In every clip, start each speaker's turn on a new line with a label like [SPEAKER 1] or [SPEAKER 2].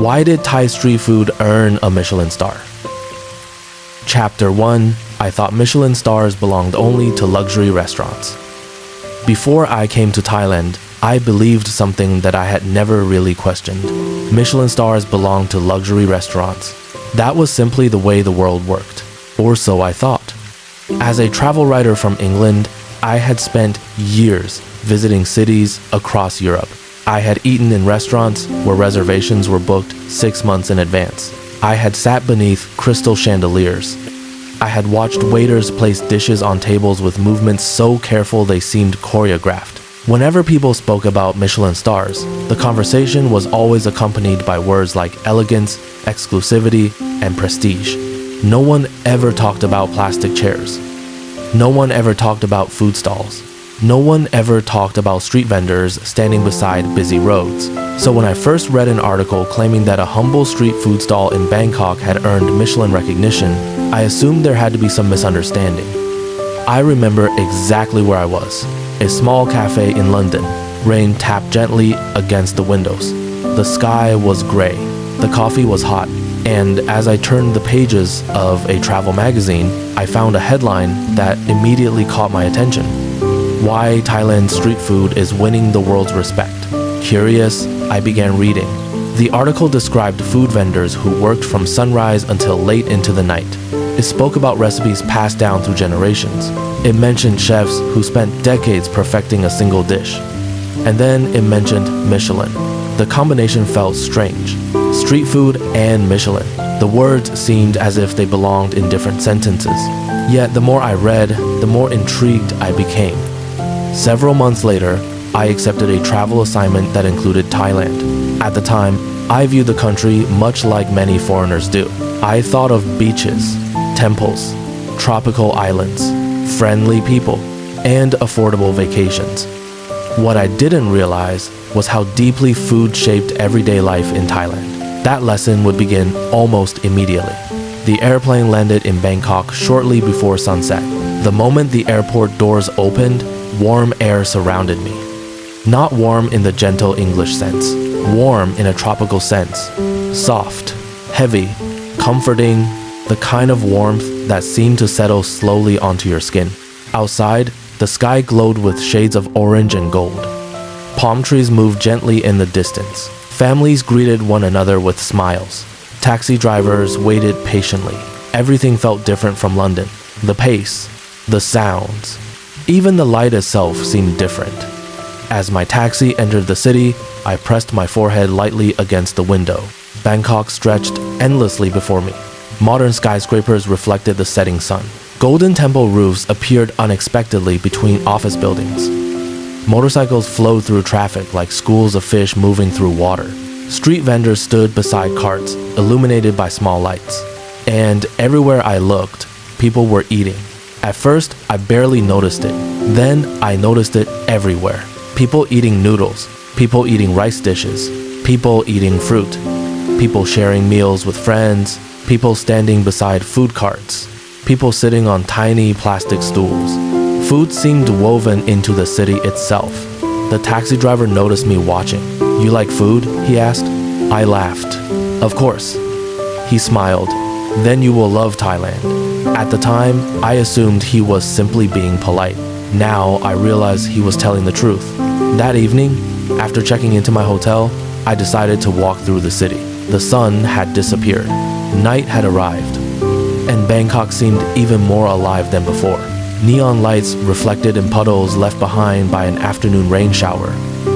[SPEAKER 1] Why did Thai street food earn a Michelin star? Chapter 1. I thought Michelin stars belonged only to luxury restaurants. Before I came to Thailand, I believed something that I had never really questioned. Michelin stars belonged to luxury restaurants. That was simply the way the world worked, or so I thought. As a travel writer from England, I had spent years visiting cities across Europe. I had eaten in restaurants where reservations were booked 6 months in advance. I had sat beneath crystal chandeliers. I had watched waiters place dishes on tables with movements so careful they seemed choreographed. Whenever people spoke about Michelin stars, the conversation was always accompanied by words like elegance, exclusivity, and prestige. No one ever talked about plastic chairs. No one ever talked about food stalls. No one ever talked about street vendors standing beside busy roads. So when I first read an article claiming that a humble street food stall in Bangkok had earned Michelin recognition, I assumed there had to be some misunderstanding. I remember exactly where I was. A small cafe in London. Rain tapped gently against the windows. The sky was gray. The coffee was hot. And as I turned the pages of a travel magazine, I found a headline that immediately caught my attention. Why Thailand's street food is winning the world's respect. Curious, I began reading. The article described food vendors who worked from sunrise until late into the night. It spoke about recipes passed down through generations. It mentioned chefs who spent decades perfecting a single dish. And then it mentioned Michelin. The combination felt strange. Street food and Michelin. The words seemed as if they belonged in different sentences. Yet the more I read, the more intrigued I became. Several months later, I accepted a travel assignment that included Thailand. At the time, I viewed the country much like many foreigners do. I thought of beaches, temples, tropical islands, friendly people, and affordable vacations. What I didn't realize was how deeply food shaped everyday life in Thailand. That lesson would begin almost immediately. The airplane landed in Bangkok shortly before sunset. The moment the airport doors opened, warm air surrounded me. Not warm in the gentle English sense, warm in a tropical sense. Soft, heavy, comforting, the kind of warmth that seemed to settle slowly onto your skin. Outside, the sky glowed with shades of orange and gold. Palm trees moved gently in the distance. Families greeted one another with smiles. Taxi drivers waited patiently. Everything felt different from London. The pace, the sounds, even the light itself seemed different. As my taxi entered the city, I pressed my forehead lightly against the window. Bangkok stretched endlessly before me. Modern skyscrapers reflected the setting sun. Golden temple roofs appeared unexpectedly between office buildings. Motorcycles flowed through traffic like schools of fish moving through water. Street vendors stood beside carts, illuminated by small lights. And everywhere I looked, people were eating. At first, I barely noticed it. Then, I noticed it everywhere. People eating noodles, people eating rice dishes, people eating fruit, people sharing meals with friends, people standing beside food carts, people sitting on tiny plastic stools. Food seemed woven into the city itself. The taxi driver noticed me watching. "You like food?" he asked. I laughed. "Of course." He smiled. "Then you will love Thailand." At the time, I assumed he was simply being polite. Now I realized he was telling the truth. That evening, after checking into my hotel, I decided to walk through the city. The sun had disappeared. Night had arrived. And Bangkok seemed even more alive than before. Neon lights reflected in puddles left behind by an afternoon rain shower.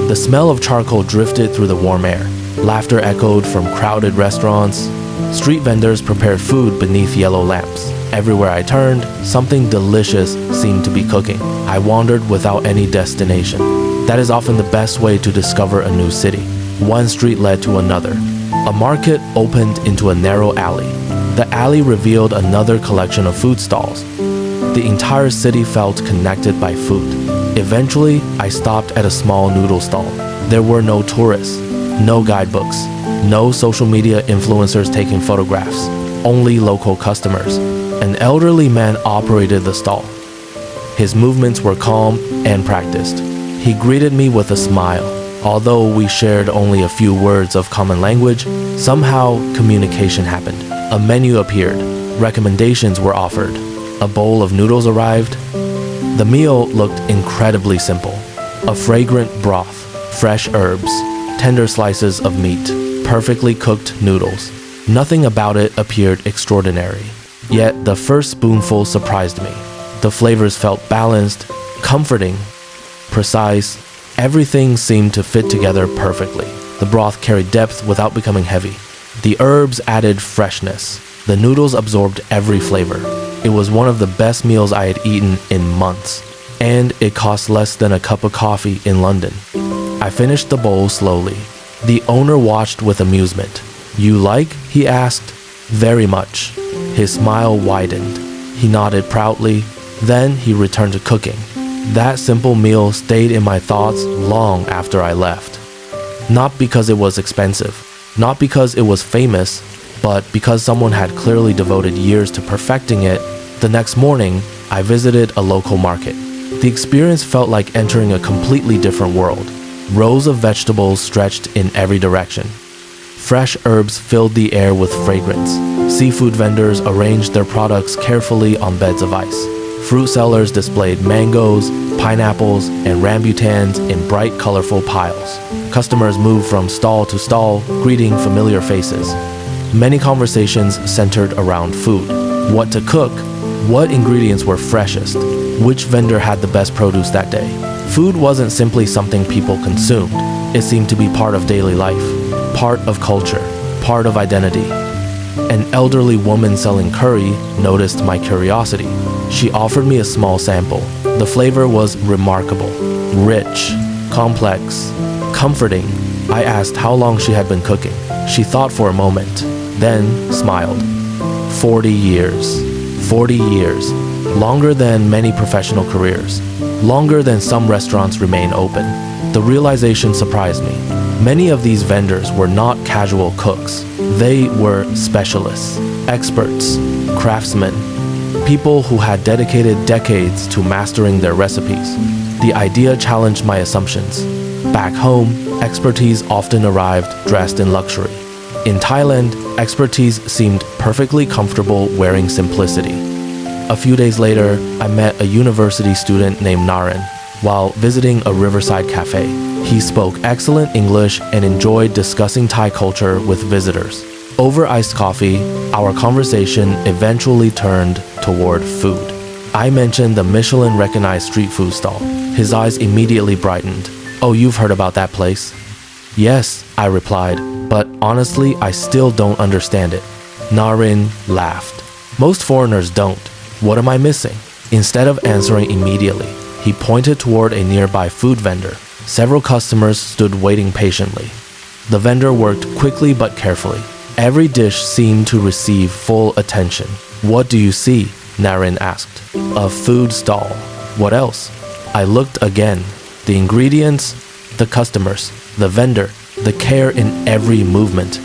[SPEAKER 1] The smell of charcoal drifted through the warm air. Laughter echoed from crowded restaurants. Street vendors prepared food beneath yellow lamps. Everywhere I turned, something delicious seemed to be cooking. I wandered without any destination. That is often the best way to discover a new city. One street led to another. A market opened into a narrow alley. The alley revealed another collection of food stalls. The entire city felt connected by food. Eventually, I stopped at a small noodle stall. There were no tourists, no guidebooks, no social media influencers taking photographs, only local customers. An elderly man operated the stall. His movements were calm and practiced. He greeted me with a smile. Although we shared only a few words of common language, Somehow, communication happened. A menu appeared. Recommendations were offered. A bowl of noodles arrived. The meal looked incredibly simple. A fragrant broth, fresh herbs, tender slices of meat, perfectly cooked noodles. Nothing about it appeared extraordinary. Yet the first spoonful surprised me. The flavors felt balanced, comforting, precise. Everything seemed to fit together perfectly. The broth carried depth without becoming heavy. The herbs added freshness. The noodles absorbed every flavor. It was one of the best meals I had eaten in months, and it cost less than a cup of coffee in London. I finished the bowl slowly. The owner watched with amusement. "You like?" he asked. "Very much." His smile widened. He nodded proudly. Then he returned to cooking. That simple meal stayed in my thoughts long after I left. Not because it was expensive, not because it was famous, but because someone had clearly devoted years to perfecting it. The next morning, I visited a local market. The experience felt like entering a completely different world. Rows of vegetables stretched in every direction. Fresh herbs filled the air with fragrance. Seafood vendors arranged their products carefully on beds of ice. Fruit sellers displayed mangoes, pineapples, and rambutans in bright, colorful piles. Customers moved from stall to stall, greeting familiar faces. Many conversations centered around food. What to cook, what ingredients were freshest, which vendor had the best produce that day. Food wasn't simply something people consumed. It seemed to be part of daily life, part of culture, part of identity. An elderly woman selling curry noticed my curiosity. She offered me a small sample. The flavor was remarkable, rich, complex, comforting. I asked how long she had been cooking. She thought for a moment, then smiled. 40 years. 40 years. Longer than many professional careers. Longer than some restaurants remain open. The realization surprised me. Many of these vendors were not casual cooks. They were specialists, experts, craftsmen, people who had dedicated decades to mastering their recipes. The idea challenged my assumptions. Back home, expertise often arrived dressed in luxury. In Thailand, expertise seemed perfectly comfortable wearing simplicity. A few days later, I met a university student named Naren while visiting a riverside cafe. He spoke excellent English and enjoyed discussing Thai culture with visitors. Over iced coffee, our conversation eventually turned toward food. I mentioned the Michelin-recognized street food stall. His eyes immediately brightened. "Oh, you've heard about that place?" "Yes," I replied, "but honestly, I still don't understand it." Naren laughed. "Most foreigners don't. What am I missing?" Instead of answering immediately, he pointed toward a nearby food vendor. Several customers stood waiting patiently. The vendor worked quickly but carefully. Every dish seemed to receive full attention. "What do you see?" Naren asked. "A food stall." "What else?" I looked again. The ingredients, the customers, the vendor, the care in every movement.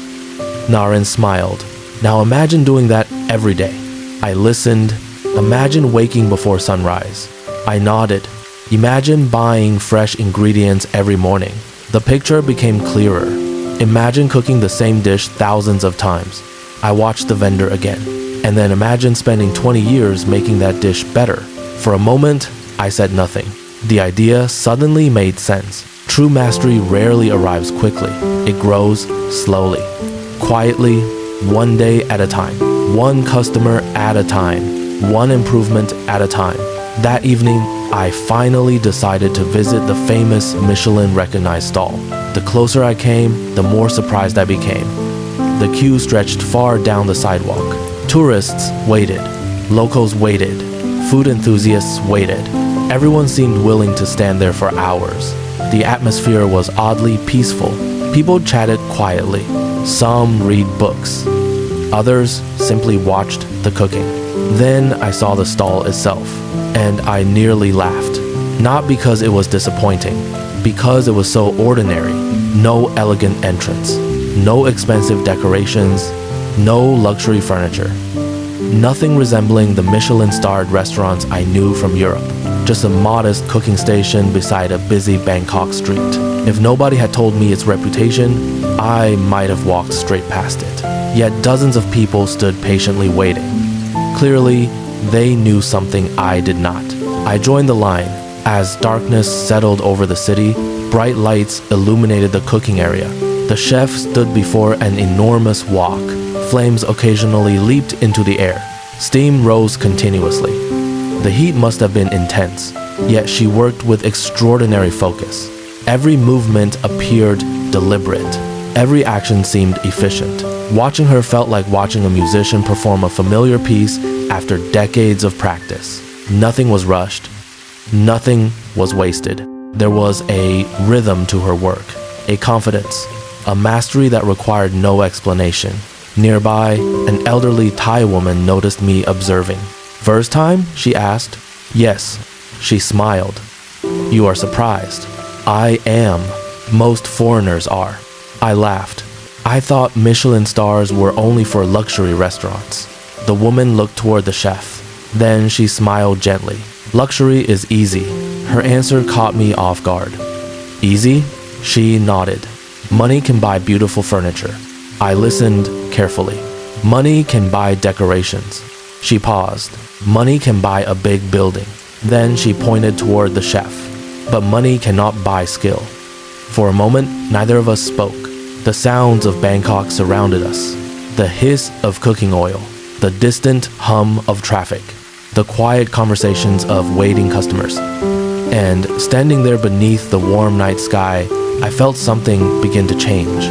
[SPEAKER 1] Naren smiled. "Now imagine doing that every day." I listened. "Imagine waking before sunrise." I nodded. "Imagine buying fresh ingredients every morning." The picture became clearer. Imagine cooking the same dish thousands of times. I watched the vendor again. And then imagine spending 20 years making that dish better. For a moment, I said nothing. The idea suddenly made sense. True mastery rarely arrives quickly. It grows slowly, quietly, one day at a time, one customer at a time, one improvement at a time. That evening, I finally decided to visit the famous Michelin-recognized stall. The closer I came, the more surprised I became. The queue stretched far down the sidewalk. Tourists waited. Locals waited. Food enthusiasts waited. Everyone seemed willing to stand there for hours. The atmosphere was oddly peaceful. People chatted quietly. Some read books. Others simply watched the cooking. Then I saw the stall itself, and I nearly laughed. Not because it was disappointing, because it was so ordinary. No elegant entrance, no expensive decorations, no luxury furniture. Nothing resembling the Michelin-starred restaurants I knew from Europe. just a modest cooking station beside a busy Bangkok street. If nobody had told me its reputation, I might have walked straight past it. Yet dozens of people stood patiently waiting. Clearly, they knew something I did not. I joined the line. As darkness settled over the city, bright lights illuminated the cooking area. The chef stood before an enormous wok. Flames occasionally leaped into the air. Steam rose continuously. The heat must have been intense, yet she worked with extraordinary focus. Every movement appeared deliberate. Every action seemed efficient. Watching her felt like watching a musician perform a familiar piece after decades of practice. Nothing was rushed. Nothing was wasted. There was a rhythm to her work, a confidence, a mastery that required no explanation. Nearby, an elderly Thai woman noticed me observing. "First time?" she asked. "Yes." She smiled. "You are surprised." "I am. Most foreigners are." I laughed. I thought Michelin stars were only for luxury restaurants. The woman looked toward the chef. Then she smiled gently. "Luxury is easy." Her answer caught me off guard. "Easy?" She nodded. "Money can buy beautiful furniture." I listened carefully. "Money can buy decorations." She paused. "Money can buy a big building." Then she pointed toward the chef. "But money cannot buy skill." For a moment, neither of us spoke. The sounds of Bangkok surrounded us. The hiss of cooking oil, the distant hum of traffic, the quiet conversations of waiting customers. And standing there beneath the warm night sky, I felt something begin to change.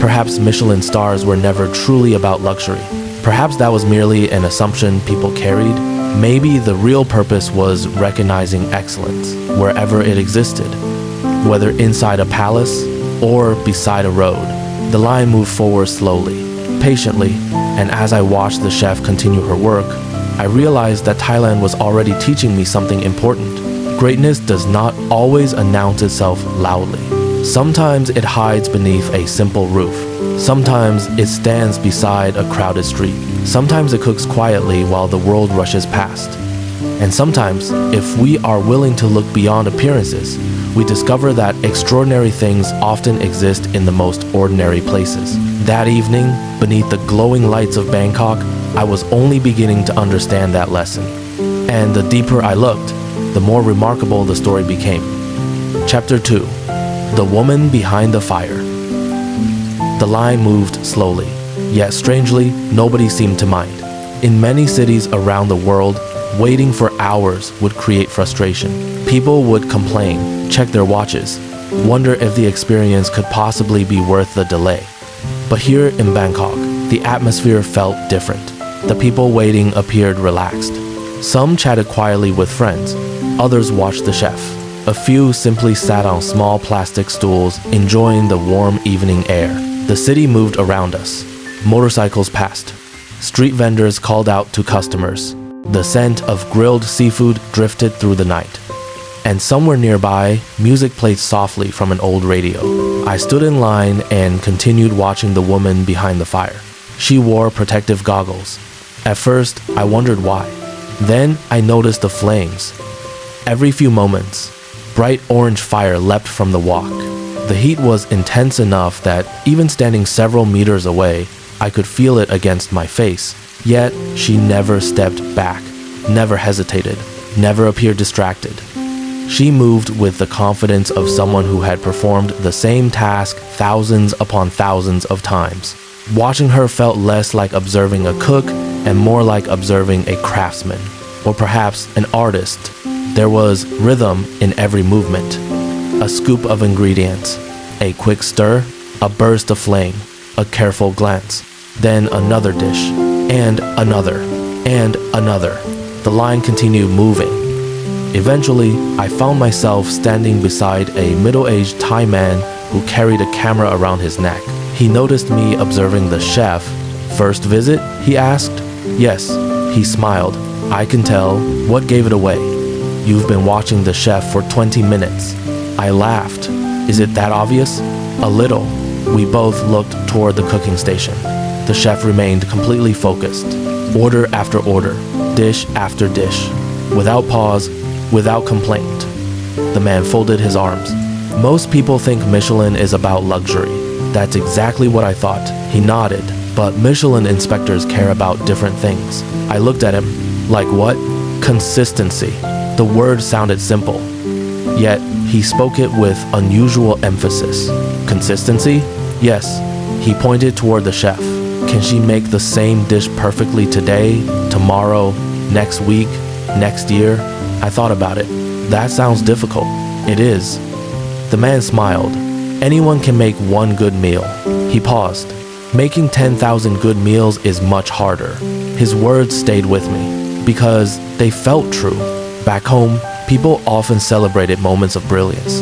[SPEAKER 1] Perhaps Michelin stars were never truly about luxury. Perhaps that was merely an assumption people carried. Maybe the real purpose was recognizing excellence wherever it existed, whether inside a palace or beside a road. The line moved forward slowly, patiently, and as I watched the chef continue her work, I realized that Thailand was already teaching me something important. Greatness does not always announce itself loudly. Sometimes it hides beneath a simple roof. Sometimes it stands beside a crowded street. Sometimes it cooks quietly while the world rushes past. And sometimes, if we are willing to look beyond appearances, we discover that extraordinary things often exist in the most ordinary places. That evening, beneath the glowing lights of Bangkok, I was only beginning to understand that lesson. And the deeper I looked, the more remarkable the story became. Chapter 2. The Woman Behind the Fire. The line moved slowly, yet strangely, nobody seemed to mind. In many cities around the world, waiting for hours would create frustration. People would complain, check their watches, wonder if the experience could possibly be worth the delay. But here in Bangkok, the atmosphere felt different. The people waiting appeared relaxed. Some chatted quietly with friends, others watched the chef. A few simply sat on small plastic stools, enjoying the warm evening air. The city moved around us. Motorcycles passed. Street vendors called out to customers. The scent of grilled seafood drifted through the night. And somewhere nearby, music played softly from an old radio. I stood in line and continued watching the woman behind the fire. She wore protective goggles. At first, I wondered why. Then I noticed the flames. Every few moments, bright orange fire leapt from the wok. The heat was intense enough that even standing several meters away, I could feel it against my face. Yet, she never stepped back, never hesitated, never appeared distracted. She moved with the confidence of someone who had performed the same task thousands upon thousands of times. Watching her felt less like observing a cook and more like observing a craftsman, or perhaps an artist. There was rhythm in every movement. A scoop of ingredients, a quick stir, a burst of flame, a careful glance, then another dish, and another, and another. The line continued moving. Eventually, I found myself standing beside a middle-aged Thai man who carried a camera around his neck. He noticed me observing the chef. "First visit?" he asked. "Yes," he smiled. "I can tell. What gave it away?" "You've been watching the chef for 20 minutes. I laughed. "Is it that obvious?" "A little." We both looked toward the cooking station. The chef remained completely focused. Order after order, dish after dish. Without pause, without complaint. The man folded his arms. Most people think Michelin is about luxury. That's exactly what I thought. He nodded, but Michelin inspectors care about different things. I looked at him. Like what? Consistency. The word sounded simple, yet he spoke it with unusual emphasis. Consistency? Yes. He pointed toward the chef. Can she make the same dish perfectly today, tomorrow, next week, next year? I thought about it. That sounds difficult. It is. The man smiled. Anyone can make one good meal. He paused. Making 10,000 good meals is much harder. His words stayed with me because they felt true. Back home, people often celebrated moments of brilliance.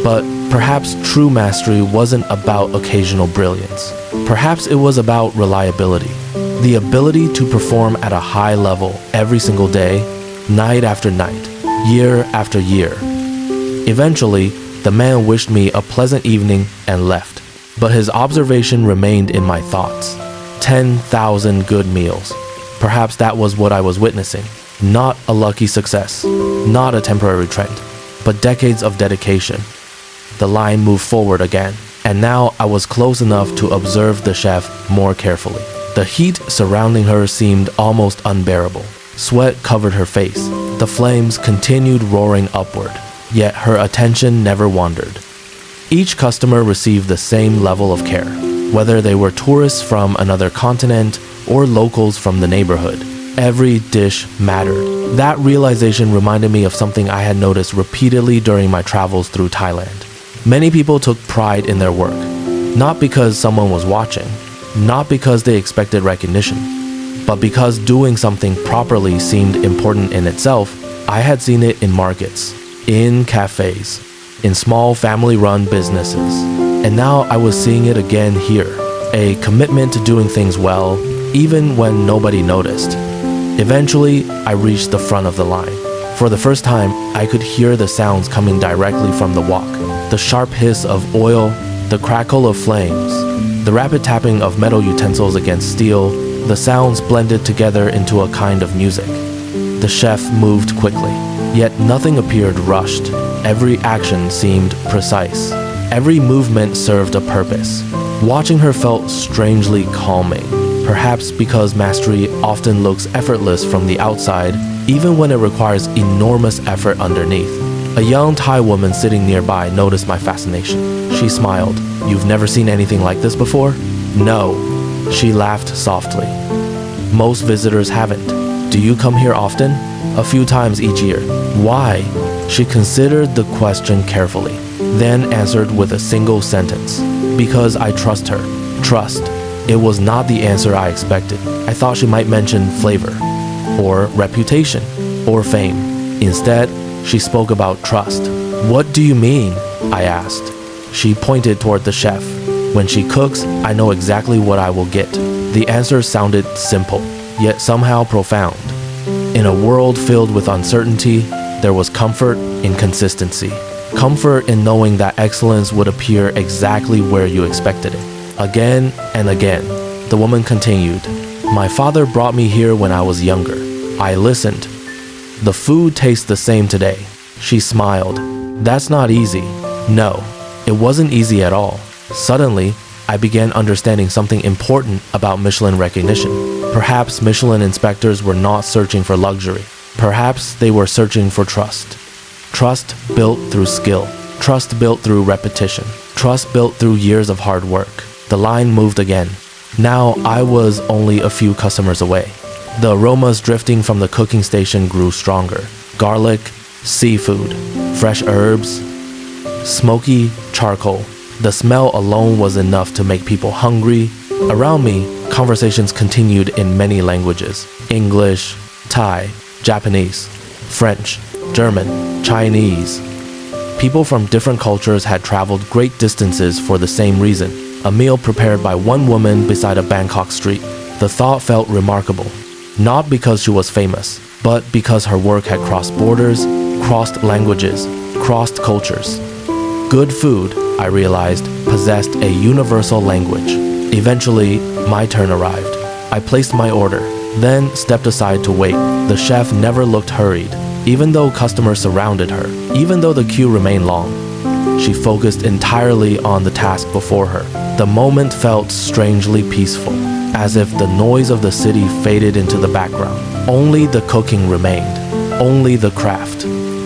[SPEAKER 1] But perhaps true mastery wasn't about occasional brilliance. Perhaps it was about reliability. The ability to perform at a high level every single day, night after night, year after year. Eventually, the man wished me a pleasant evening and left. But his observation remained in my thoughts. 10,000 good meals. Perhaps that was what I was witnessing. Not a lucky success, not a temporary trend, but decades of dedication. The line moved forward again, and now I was close enough to observe the chef more carefully. The heat surrounding her seemed almost unbearable. Sweat covered her face. The flames continued roaring upward, yet her attention never wandered. Each customer received the same level of care, whether they were tourists from another continent or locals from the neighborhood. Every dish mattered. That realization reminded me of something I had noticed repeatedly during my travels through Thailand. Many people took pride in their work, not because someone was watching, not because they expected recognition, but because doing something properly seemed important in itself. I had seen it in markets, in cafes, in small family-run businesses, and now I was seeing it again here. A commitment to doing things well, even when nobody noticed. Eventually, I reached the front of the line. For the first time, I could hear the sounds coming directly from the wok. The sharp hiss of oil, the crackle of flames, the rapid tapping of metal utensils against steel. The sounds blended together into a kind of music. The chef moved quickly, yet nothing appeared rushed. Every action seemed precise. Every movement served a purpose. Watching her felt strangely calming. Perhaps because mastery often looks effortless from the outside, even when it requires enormous effort underneath. A young Thai woman sitting nearby noticed my fascination. She smiled. "You've never seen anything like this before?" "No." She laughed softly. "Most visitors haven't. Do you come here often?" "A few times each year." "Why?" She considered the question carefully, then answered with a single sentence. "Because I trust her." Trust. It was not the answer I expected. I thought she might mention flavor, or reputation, or fame. Instead, she spoke about trust. "What do you mean?" I asked. She pointed toward the chef. "When she cooks, I know exactly what I will get." The answer sounded simple, yet somehow profound. In a world filled with uncertainty, there was comfort in consistency. Comfort in knowing that excellence would appear exactly where you expected it. Again and again, the woman continued. "My father brought me here when I was younger. I listened. The food tastes the same today." She smiled. "That's not easy." No, it wasn't easy at all. Suddenly, I began understanding something important about Michelin recognition. Perhaps Michelin inspectors were not searching for luxury. Perhaps they were searching for trust. Trust built through skill. Trust built through repetition. Trust built through years of hard work. The line moved again. Now I was only a few customers away. The aromas drifting from the cooking station grew stronger. Garlic, seafood, fresh herbs, smoky charcoal. The smell alone was enough to make people hungry. Around me, conversations continued in many languages: English, Thai, Japanese, French, German, Chinese. People from different cultures had traveled great distances for the same reason. A meal prepared by one woman beside a Bangkok street. The thought felt remarkable, not because she was famous, but because her work had crossed borders, crossed languages, crossed cultures. Good food, I realized, possessed a universal language. Eventually, my turn arrived. I placed my order, then stepped aside to wait. The chef never looked hurried. Even though customers surrounded her, even though the queue remained long, she focused entirely on the task before her. The moment felt strangely peaceful, as if the noise of the city faded into the background. Only the cooking remained, only the craft.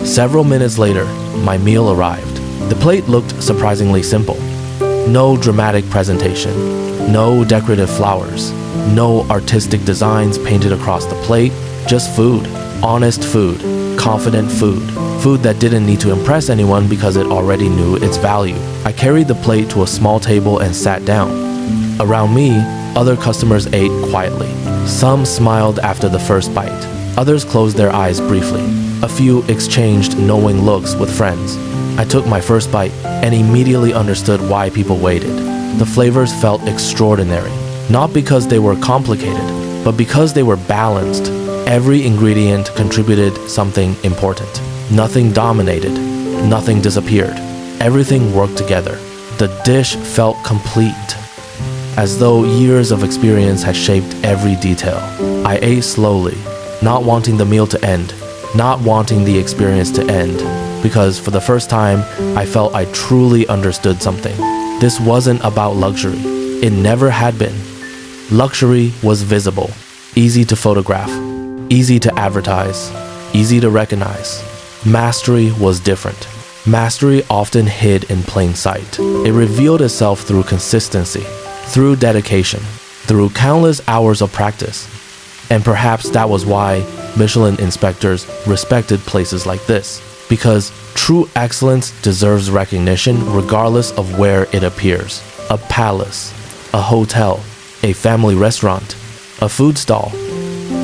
[SPEAKER 1] Several minutes later, my meal arrived. The plate looked surprisingly simple. No dramatic presentation, no decorative flowers, no artistic designs painted across the plate, just food, honest food, confident food. Food that didn't need to impress anyone because it already knew its value. I carried the plate to a small table and sat down. Around me, other customers ate quietly. Some smiled after the first bite. Others closed their eyes briefly. A few exchanged knowing looks with friends. I took my first bite and immediately understood why people waited. The flavors felt extraordinary, not because they were complicated, but because they were balanced. Every ingredient contributed something important. Nothing dominated, nothing disappeared. Everything worked together. The dish felt complete, as though years of experience had shaped every detail. I ate slowly, not wanting the meal to end, not wanting the experience to end, because for the first time, I felt I truly understood something. This wasn't about luxury. It never had been. Luxury was visible, easy to photograph, easy to advertise, easy to recognize. Mastery was different. Mastery often hid in plain sight. It revealed itself through consistency, through dedication, through countless hours of practice. And perhaps that was why Michelin inspectors respected places like this, because true excellence deserves recognition regardless of where it appears. A palace, a hotel, a family restaurant, a food stall.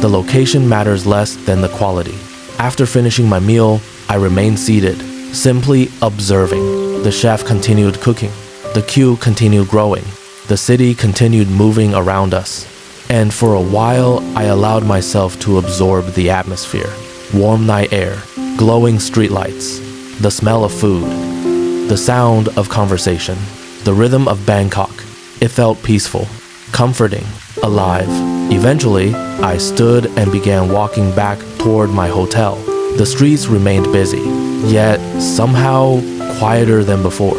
[SPEAKER 1] The location matters less than the quality. After finishing my meal, I remained seated, simply observing. The chef continued cooking. The queue continued growing. The city continued moving around us. And for a while, I allowed myself to absorb the atmosphere. Warm night air, glowing streetlights, the smell of food, the sound of conversation, the rhythm of Bangkok. It felt peaceful, comforting, alive. Eventually, I stood and began walking back toward my hotel. The streets remained busy, yet somehow quieter than before.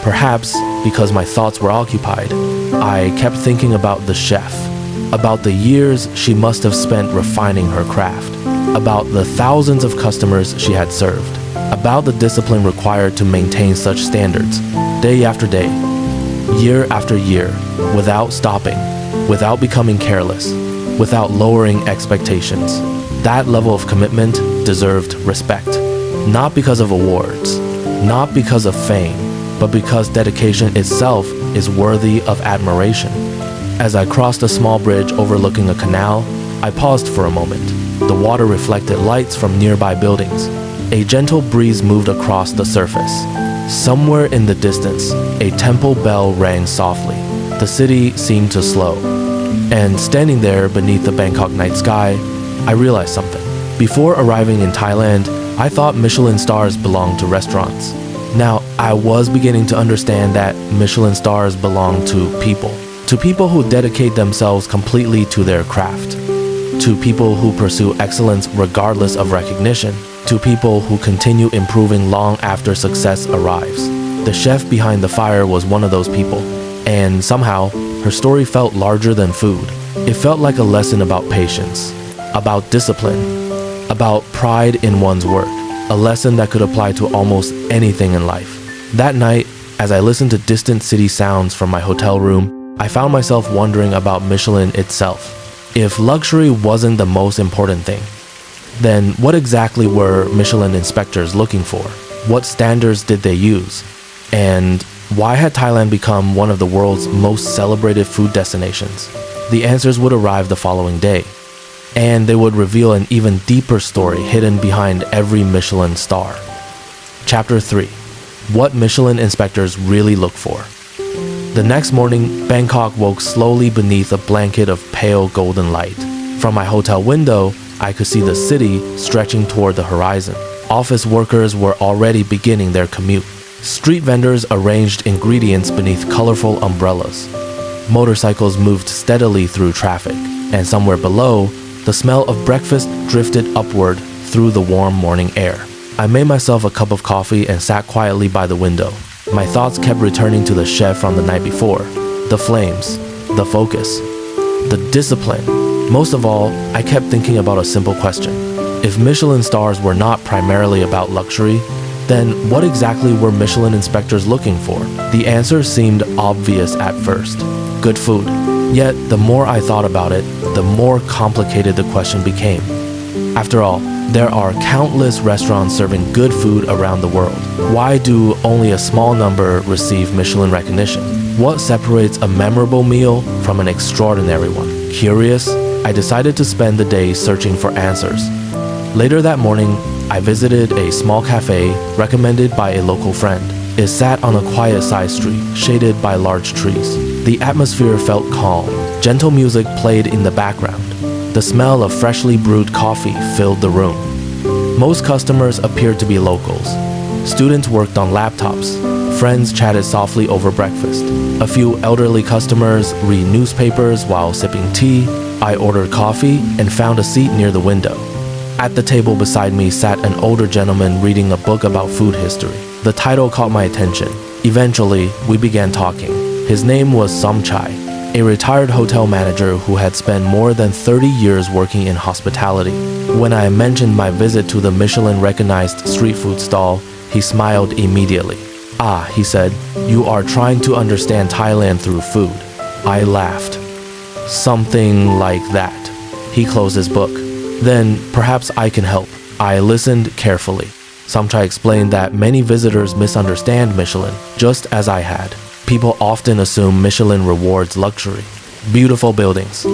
[SPEAKER 1] Perhaps because my thoughts were occupied, I kept thinking about the chef, about the years she must have spent refining her craft, about the thousands of customers she had served, about the discipline required to maintain such standards, day after day, year after year, without stopping, without becoming careless, without lowering expectations. That level of commitment deserved respect, not because of awards, not because of fame, but because dedication itself is worthy of admiration. As I crossed a small bridge overlooking a canal, I paused for a moment. The water reflected lights from nearby buildings. A gentle breeze moved across the surface. Somewhere in the distance, a temple bell rang softly. The city seemed to slow. And standing there beneath the Bangkok night sky, I realized something. Before arriving in Thailand, I thought Michelin stars belonged to restaurants. Now, I was beginning to understand that Michelin stars belong to people who dedicate themselves completely to their craft, to people who pursue excellence regardless of recognition, to people who continue improving long after success arrives. The chef behind the fire was one of those people, and somehow, her story felt larger than food. It felt like a lesson about patience, about discipline, about pride in one's work, a lesson that could apply to almost anything in life. That night, as I listened to distant city sounds from my hotel room, I found myself wondering about Michelin itself. If luxury wasn't the most important thing, then what exactly were Michelin inspectors looking for? What standards did they use? And why had Thailand become one of the world's most celebrated food destinations? The answers would arrive the following day, and they would reveal an even deeper story hidden behind every Michelin star. Chapter 3. What Michelin inspectors really look for. The next morning, Bangkok woke slowly beneath a blanket of pale golden light. From my hotel window, I could see the city stretching toward the horizon. Office workers were already beginning their commute. Street vendors arranged ingredients beneath colorful umbrellas. Motorcycles moved steadily through traffic, and somewhere below, the smell of breakfast drifted upward through the warm morning air. I made myself a cup of coffee and sat quietly by the window. My thoughts kept returning to the chef from the night before. The flames, the focus, the discipline. Most of all, I kept thinking about a simple question. If Michelin stars were not primarily about luxury, then what exactly were Michelin inspectors looking for? The answer seemed obvious at first. Good food. Yet, the more I thought about it, the more complicated the question became. After all, there are countless restaurants serving good food around the world. Why do only a small number receive Michelin recognition? What separates a memorable meal from an extraordinary one? Curious, I decided to spend the day searching for answers. Later that morning, I visited a small cafe recommended by a local friend. It sat on a quiet side street, shaded by large trees. The atmosphere felt calm. Gentle music played in the background. The smell of freshly brewed coffee filled the room. Most customers appeared to be locals. Students worked on laptops. Friends chatted softly over breakfast. A few elderly customers read newspapers while sipping tea. I ordered coffee and found a seat near the window. At the table beside me sat an older gentleman reading a book about food history. The title caught my attention. Eventually, we began talking. His name was Somchai, a retired hotel manager who had spent more than 30 years working in hospitality. When I mentioned my visit to the Michelin-recognized street food stall, he smiled immediately. "Ah," he said, "you are trying to understand Thailand through food." I laughed. "Something like that." He closed his book. "Then perhaps I can help." I listened carefully. Somchai explained that many visitors misunderstand Michelin, just as I had. People often assume Michelin rewards luxury. Beautiful buildings,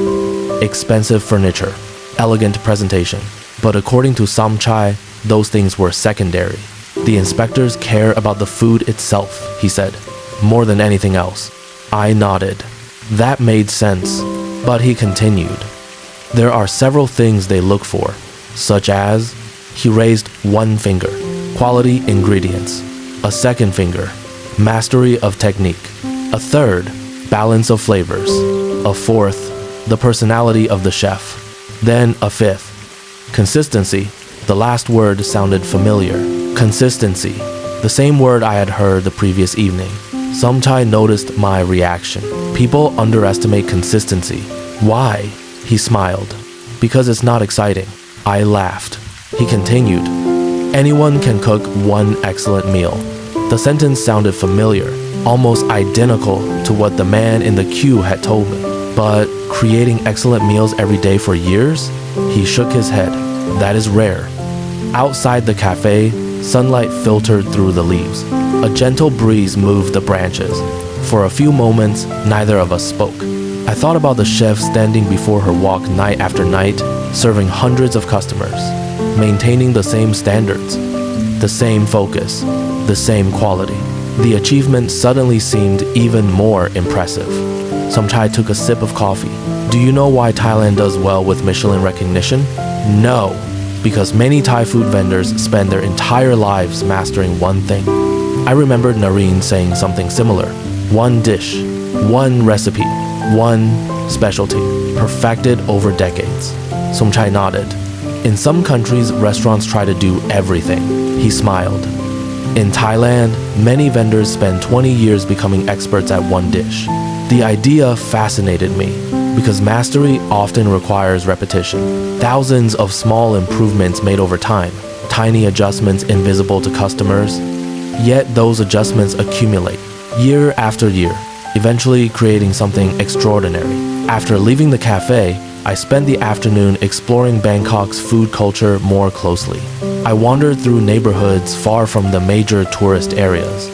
[SPEAKER 1] expensive furniture, elegant presentation. But according to Somchai, those things were secondary. The inspectors care about the food itself, he said, more than anything else. I nodded. That made sense. But he continued. There are several things they look for, such as, he raised one finger, quality ingredients, a second finger, mastery of technique, a third, balance of flavors, a fourth, the personality of the chef, then a fifth, consistency. The last word sounded familiar. Consistency, the same word I had heard the previous evening. Somchai noticed my reaction. People underestimate consistency. Why? He smiled. Because it's not exciting. I laughed. He continued. Anyone can cook one excellent meal. The sentence sounded familiar, almost identical to what the man in the queue had told me. But creating excellent meals every day for years? He shook his head. That is rare. Outside the cafe, sunlight filtered through the leaves. A gentle breeze moved the branches. For a few moments, neither of us spoke. I thought about the chef standing before her wok night after night, serving hundreds of customers, maintaining the same standards, the same focus, the same quality. The achievement suddenly seemed even more impressive. Somchai took a sip of coffee. Do you know why Thailand does well with Michelin recognition? No, because many Thai food vendors spend their entire lives mastering one thing. I remembered Nareen saying something similar. One dish, one recipe, one specialty, perfected over decades. Somchai nodded. In some countries, restaurants try to do everything. He smiled. In Thailand, many vendors spend 20 years becoming experts at one dish. The idea fascinated me because mastery often requires repetition. Thousands of small improvements made over time, tiny adjustments invisible to customers. Yet those adjustments accumulate, year after year, eventually creating something extraordinary. After leaving the cafe, I spent the afternoon exploring Bangkok's food culture more closely. I wandered through neighborhoods far from the major tourist areas,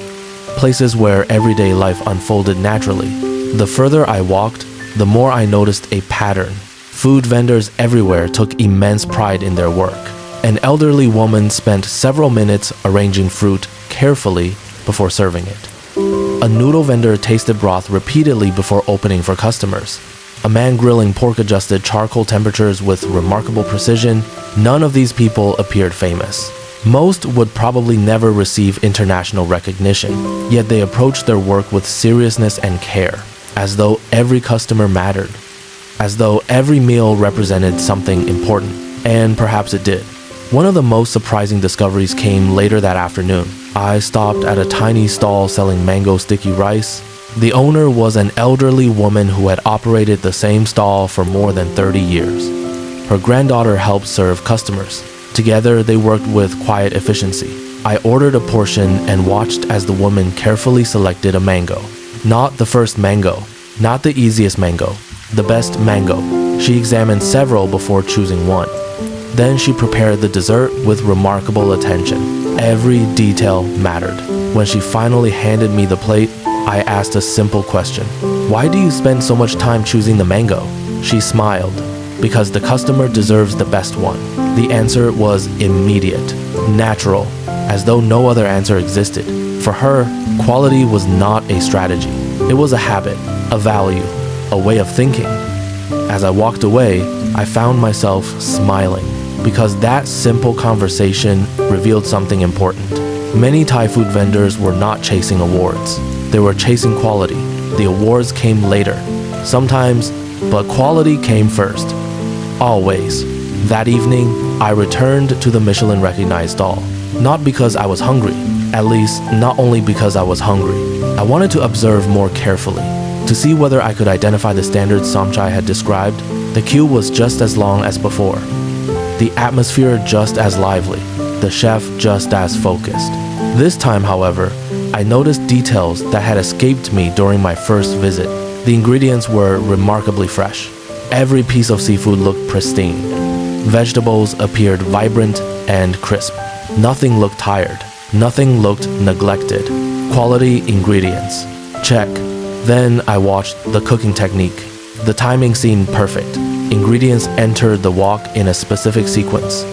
[SPEAKER 1] places where everyday life unfolded naturally. The further I walked, the more I noticed a pattern. Food vendors everywhere took immense pride in their work. An elderly woman spent several minutes arranging fruit carefully before serving it. A noodle vendor tasted broth repeatedly before opening for customers. A man grilling pork adjusted charcoal temperatures with remarkable precision. None of these people appeared famous. Most would probably never receive international recognition, yet they approached their work with seriousness and care, as though every customer mattered, as though every meal represented something important, and perhaps it did. One of the most surprising discoveries came later that afternoon. I stopped at a tiny stall selling mango sticky rice. The owner was an elderly woman who had operated the same stall for more than 30 years. Her granddaughter helped serve customers. Together, they worked with quiet efficiency. I ordered a portion and watched as the woman carefully selected a mango. Not the first mango, not the easiest mango, the best mango. She examined several before choosing one. Then she prepared the dessert with remarkable attention. Every detail mattered. When she finally handed me the plate, I asked a simple question. Why do you spend so much time choosing the mango? She smiled. Because the customer deserves the best one. The answer was immediate, natural, as though no other answer existed. For her, quality was not a strategy. It was a habit, a value, a way of thinking. As I walked away, I found myself smiling because that simple conversation revealed something important. Many Thai food vendors were not chasing awards. They were chasing quality. The awards came later, sometimes, but quality came first. Always. That evening, I returned to the Michelin-recognized stall. Not because I was hungry, at least not only because I was hungry. I wanted to observe more carefully, to see whether I could identify the standards Somchai had described. The queue was just as long as before. The atmosphere just as lively, the chef just as focused. This time, however, I noticed details that had escaped me during my first visit. The ingredients were remarkably fresh. Every piece of seafood looked pristine. Vegetables appeared vibrant and crisp. Nothing looked tired. Nothing looked neglected. Quality ingredients. Check. Then I watched the cooking technique. The timing seemed perfect. Ingredients entered the wok in a specific sequence.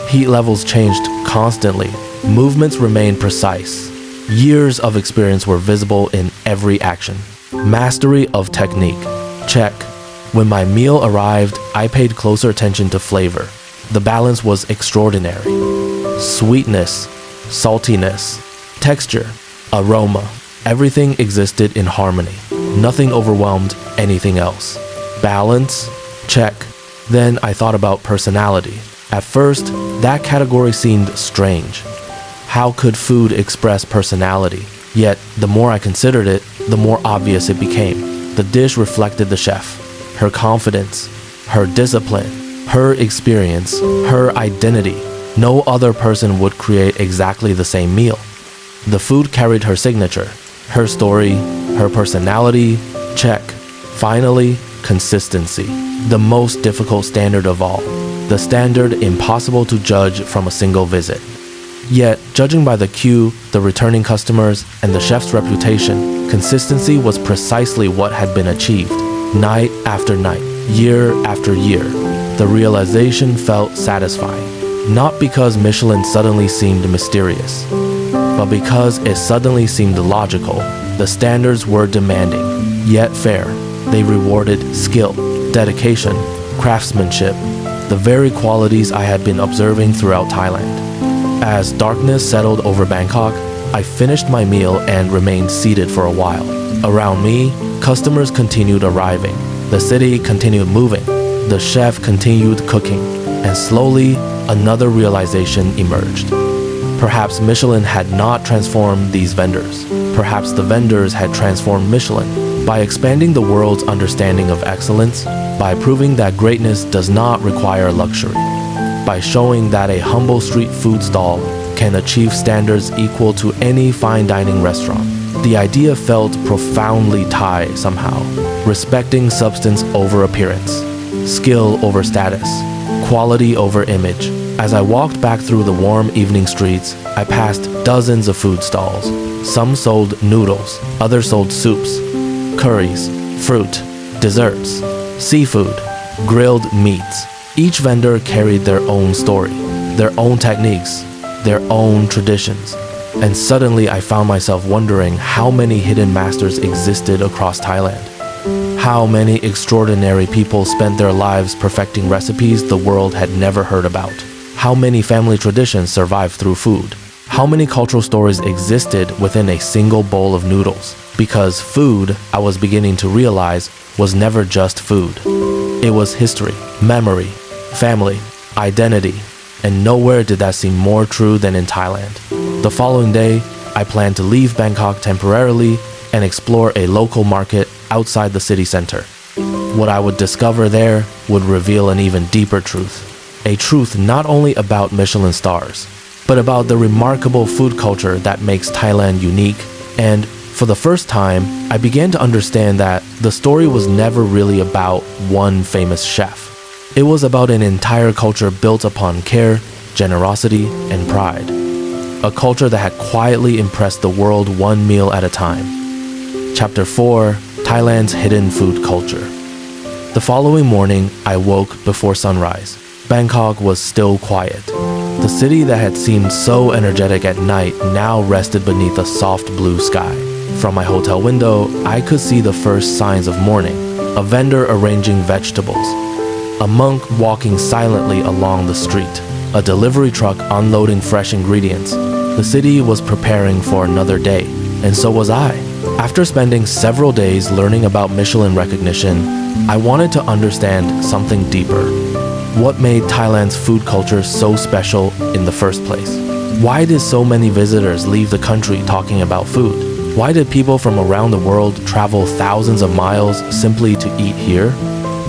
[SPEAKER 1] Heat levels changed constantly. Movements remained precise. Years of experience were visible in every action. Mastery of technique. Check. When my meal arrived, I paid closer attention to flavor. The balance was extraordinary. Sweetness, saltiness, texture, aroma. Everything existed in harmony. Nothing overwhelmed anything else. Balance? Check. Then I thought about personality. At first, that category seemed strange. How could food express personality? Yet, the more I considered it, the more obvious it became. The dish reflected the chef. Her confidence, her discipline, her experience, her identity. No other person would create exactly the same meal. The food carried her signature, her story, her personality. Check. Finally, consistency. The most difficult standard of all. The standard impossible to judge from a single visit. Yet, judging by the queue, the returning customers, and the chef's reputation, consistency was precisely what had been achieved. Night after night, year after year, the realization felt satisfying. Not because Michelin suddenly seemed mysterious, but because it suddenly seemed logical. The standards were demanding, yet fair. They rewarded skill, dedication, craftsmanship, the very qualities I had been observing throughout Thailand. As darkness settled over Bangkok, I finished my meal and remained seated for a while. Around me, customers continued arriving. The city continued moving. The chef continued cooking. And slowly, another realization emerged. Perhaps Michelin had not transformed these vendors. Perhaps the vendors had transformed Michelin by expanding the world's understanding of excellence, by proving that greatness does not require luxury, by showing that a humble street food stall can achieve standards equal to any fine dining restaurant. The idea felt profoundly Thai somehow, respecting substance over appearance, skill over status, quality over image. As I walked back through the warm evening streets, I passed dozens of food stalls. Some sold noodles, others sold soups, curries, fruit, desserts, seafood, grilled meats. Each vendor carried their own story, their own techniques, their own traditions. And suddenly I found myself wondering how many hidden masters existed across Thailand. How many extraordinary people spent their lives perfecting recipes the world had never heard about. How many family traditions survived through food. How many cultural stories existed within a single bowl of noodles. Because food, I was beginning to realize, was never just food. It was history, memory, family, identity, and nowhere did that seem more true than in Thailand. The following day, I planned to leave Bangkok temporarily and explore a local market outside the city center. What I would discover there would reveal an even deeper truth. A truth not only about Michelin stars, but about the remarkable food culture that makes Thailand unique. And for the first time, I began to understand that the story was never really about one famous chef. It was about an entire culture built upon care, generosity, and pride. A culture that had quietly impressed the world one meal at a time. Chapter 4: Thailand's Hidden Food Culture. The following morning, I woke before sunrise. Bangkok was still quiet. The city that had seemed so energetic at night now rested beneath a soft blue sky. From my hotel window, I could see the first signs of morning. A vendor arranging vegetables. A monk walking silently along the street. A delivery truck unloading fresh ingredients. The city was preparing for another day, and so was I. After spending several days learning about Michelin recognition, I wanted to understand something deeper. What made Thailand's food culture so special in the first place? Why did so many visitors leave the country talking about food? Why did people from around the world travel thousands of miles simply to eat here?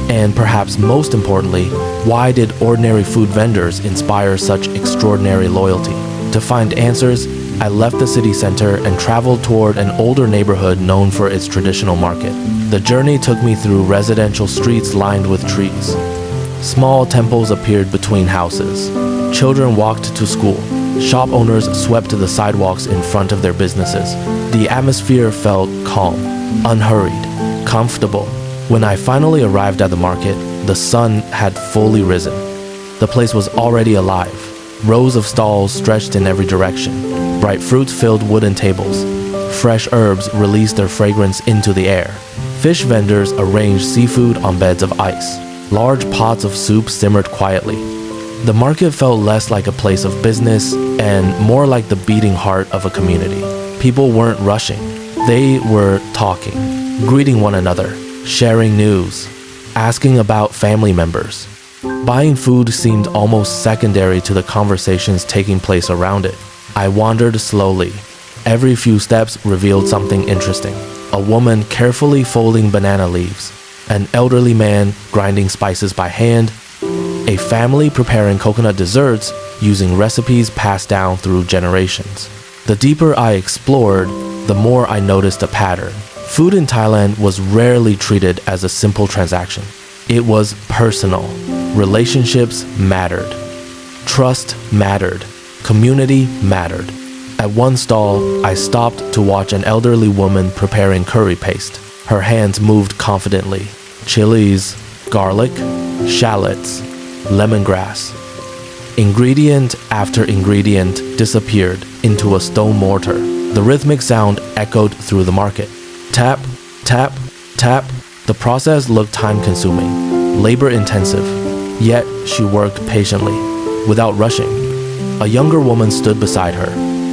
[SPEAKER 1] And perhaps most importantly, why did ordinary food vendors inspire such extraordinary loyalty? To find answers, I left the city center and traveled toward an older neighborhood known for its traditional market. The journey took me through residential streets lined with trees. Small temples appeared between houses. Children walked to school. Shop owners swept the sidewalks in front of their businesses. The atmosphere felt calm, unhurried, comfortable. When I finally arrived at the market, the sun had fully risen. The place was already alive. Rows of stalls stretched in every direction. Bright fruits filled wooden tables. Fresh herbs released their fragrance into the air. Fish vendors arranged seafood on beds of ice. Large pots of soup simmered quietly. The market felt less like a place of business and more like the beating heart of a community. People weren't rushing. They were talking, greeting one another, sharing news, asking about family members. Buying food seemed almost secondary to the conversations taking place around it. I wandered slowly. Every few steps revealed something interesting. A woman carefully folding banana leaves. An elderly man grinding spices by hand. A family preparing coconut desserts using recipes passed down through generations. The deeper I explored, the more I noticed a pattern. Food in Thailand was rarely treated as a simple transaction. It was personal. Relationships mattered. Trust mattered. Community mattered. At one stall, I stopped to watch an elderly woman preparing curry paste. Her hands moved confidently. Chilies, garlic, shallots, lemongrass. Ingredient after ingredient disappeared into a stone mortar. The rhythmic sound echoed through the market. Tap, tap, tap. The process looked time-consuming, labor-intensive. Yet she worked patiently, without rushing. A younger woman stood beside her,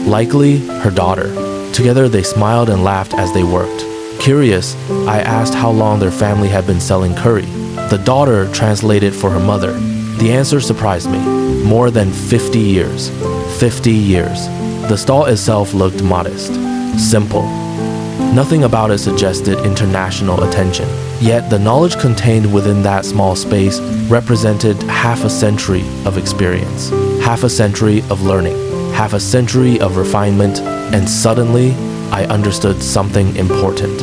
[SPEAKER 1] likely her daughter. Together they smiled and laughed as they worked. Curious, I asked how long their family had been selling curry. The daughter translated for her mother. The answer surprised me. More than 50 years. 50 years. The stall itself looked modest, simple. Nothing about it suggested international attention. Yet the knowledge contained within that small space represented half a century of experience, half a century of learning, half a century of refinement, and suddenly I understood something important.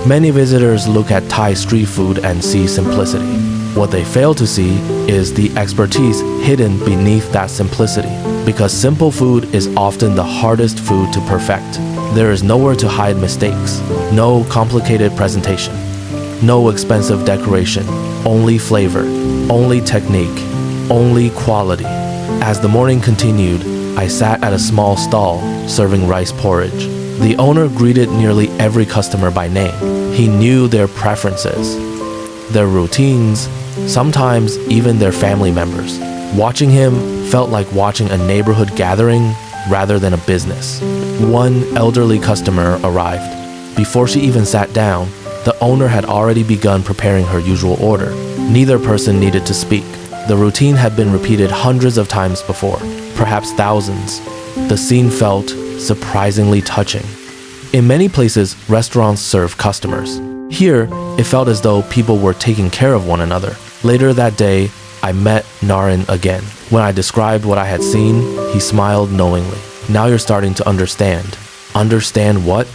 [SPEAKER 1] Many visitors look at Thai street food and see simplicity. What they fail to see is the expertise hidden beneath that simplicity, because simple food is often the hardest food to perfect. There is nowhere to hide mistakes, no complicated presentation, no expensive decoration, only flavor, only technique, only quality. As the morning continued, I sat at a small stall serving rice porridge. The owner greeted nearly every customer by name. He knew their preferences, their routines, sometimes even their family members. Watching him felt like watching a neighborhood gathering rather than a business. One elderly customer arrived. Before she even sat down, the owner had already begun preparing her usual order. Neither person needed to speak. The routine had been repeated hundreds of times before, perhaps thousands. The scene felt surprisingly touching. In many places, restaurants serve customers. Here, it felt as though people were taking care of one another. Later that day, I met Naren again. When I described what I had seen, he smiled knowingly. Now you're starting to understand. Understand what?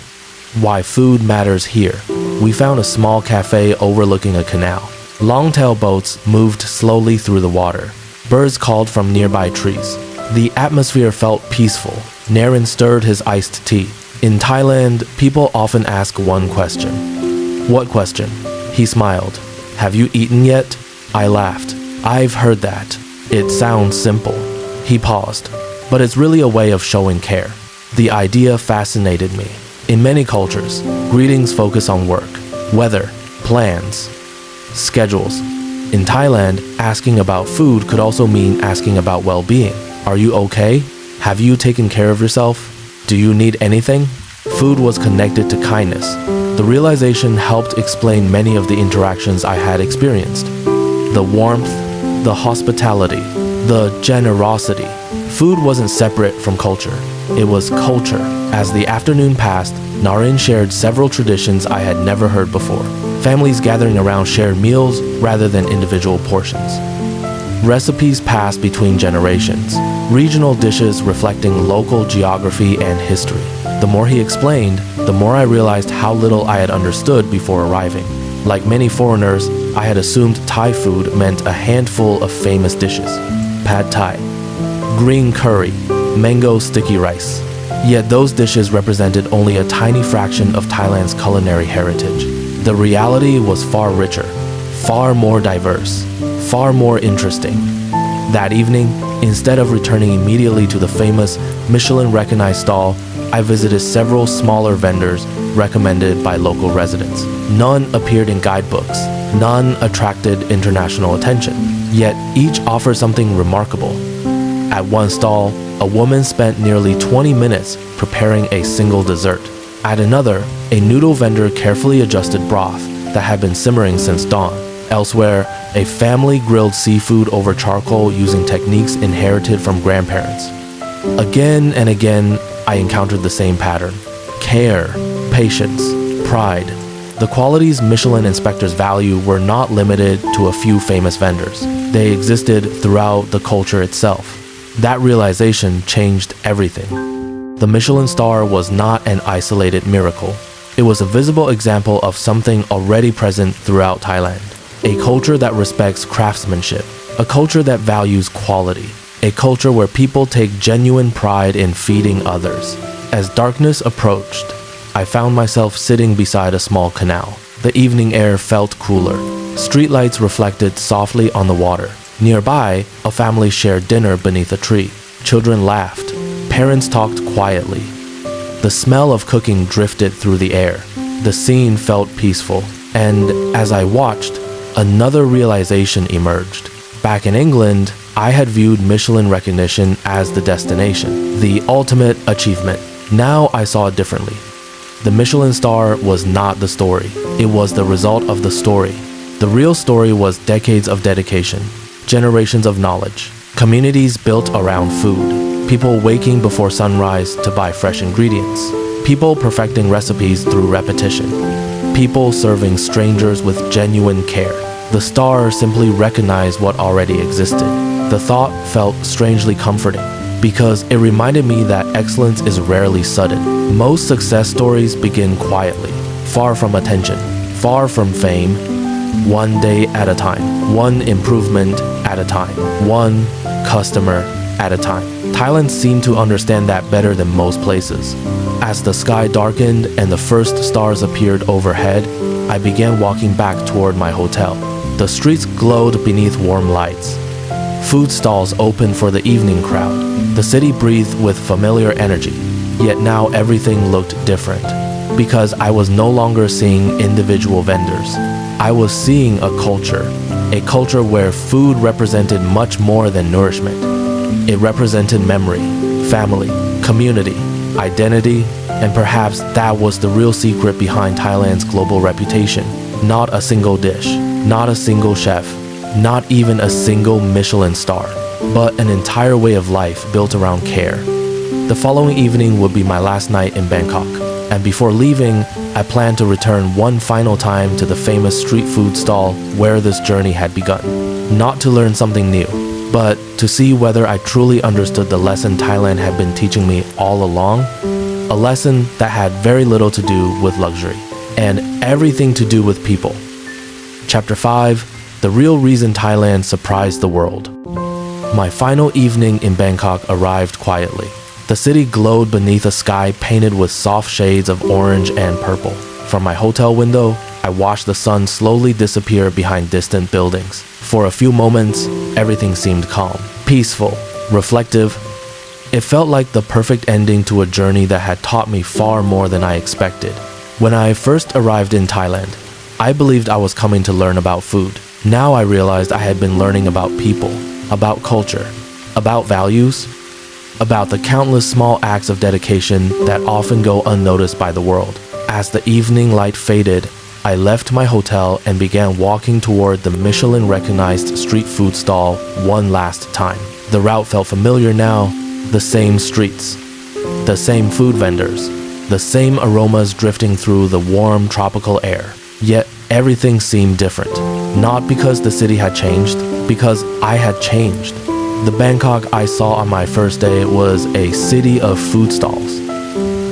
[SPEAKER 1] Why food matters here. We found a small cafe overlooking a canal. Long-tail boats moved slowly through the water. Birds called from nearby trees. The atmosphere felt peaceful. Naren stirred his iced tea. In Thailand, people often ask one question. What question? He smiled. Have you eaten yet? I laughed. I've heard that. It sounds simple. He paused. But it's really a way of showing care. The idea fascinated me. In many cultures, greetings focus on work, weather, plans, schedules. In Thailand, asking about food could also mean asking about well-being. Are you okay? Have you taken care of yourself? Do you need anything? Food was connected to kindness. The realization helped explain many of the interactions I had experienced. The warmth, the hospitality, the generosity. Food wasn't separate from culture. It was culture. As the afternoon passed, Naren shared several traditions I had never heard before. Families gathering around shared meals rather than individual portions. Recipes passed between generations. Regional dishes reflecting local geography and history. The more he explained, the more I realized how little I had understood before arriving. Like many foreigners, I had assumed Thai food meant a handful of famous dishes. Pad Thai, green curry, mango sticky rice. Yet those dishes represented only a tiny fraction of Thailand's culinary heritage. The reality was far richer, far more diverse, far more interesting. That evening, instead of returning immediately to the famous Michelin-recognized stall, I visited several smaller vendors recommended by local residents. None appeared in guidebooks. None attracted international attention. Yet each offered something remarkable. At one stall, a woman spent nearly 20 minutes preparing a single dessert. At another, a noodle vendor carefully adjusted broth that had been simmering since dawn. Elsewhere, a family grilled seafood over charcoal using techniques inherited from grandparents. Again and again, I encountered the same pattern. Care, patience, pride. The qualities Michelin inspectors value were not limited to a few famous vendors. They existed throughout the culture itself. That realization changed everything. The Michelin star was not an isolated miracle. It was a visible example of something already present throughout Thailand. A culture that respects craftsmanship. A culture that values quality. A culture where people take genuine pride in feeding others. As darkness approached, I found myself sitting beside a small canal. The evening air felt cooler. Streetlights reflected softly on the water. Nearby, a family shared dinner beneath a tree. Children laughed. Parents talked quietly. The smell of cooking drifted through the air. The scene felt peaceful. And as I watched, another realization emerged. Back in England, I had viewed Michelin recognition as the destination, the ultimate achievement. Now I saw it differently. The Michelin star was not the story. It was the result of the story. The real story was decades of dedication. Generations of knowledge, communities built around food, people waking before sunrise to buy fresh ingredients, people perfecting recipes through repetition, people serving strangers with genuine care. The star simply recognized what already existed. The thought felt strangely comforting because it reminded me that excellence is rarely sudden. Most success stories begin quietly, far from attention, far from fame, one day at a time, one improvement at a time, one customer at a time. Thailand seemed to understand that better than most places. As the sky darkened and the first stars appeared overhead, I began walking back toward my hotel. The streets glowed beneath warm lights. Food stalls opened for the evening crowd. The city breathed with familiar energy, yet now everything looked different. Because I was no longer seeing individual vendors. I was seeing a culture where food represented much more than nourishment. It represented memory, family, community, identity, and perhaps that was the real secret behind Thailand's global reputation. Not a single dish, not a single chef, Not even a single Michelin star, but an entire way of life built around care. The following evening would be my last night in Bangkok, and before leaving, I planned to return one final time to the famous street food stall where this journey had begun. Not to learn something new, but to see whether I truly understood the lesson Thailand had been teaching me all along, a lesson that had very little to do with luxury, and everything to do with people. Chapter 5: The real reason Thailand surprised the world. My final evening in Bangkok arrived quietly. The city glowed beneath a sky painted with soft shades of orange and purple. From my hotel window, I watched the sun slowly disappear behind distant buildings. For a few moments, everything seemed calm, peaceful, reflective. It felt like the perfect ending to a journey that had taught me far more than I expected. When I first arrived in Thailand, I believed I was coming to learn about food. Now I realized I had been learning about people, about culture, about values, about the countless small acts of dedication that often go unnoticed by the world. As the evening light faded, I left my hotel and began walking toward the Michelin-recognized street food stall one last time. The route felt familiar now, the same streets, the same food vendors, the same aromas drifting through the warm tropical air. Yet everything seemed different, not because the city had changed, because I had changed. The Bangkok I saw on my first day was a city of food stalls.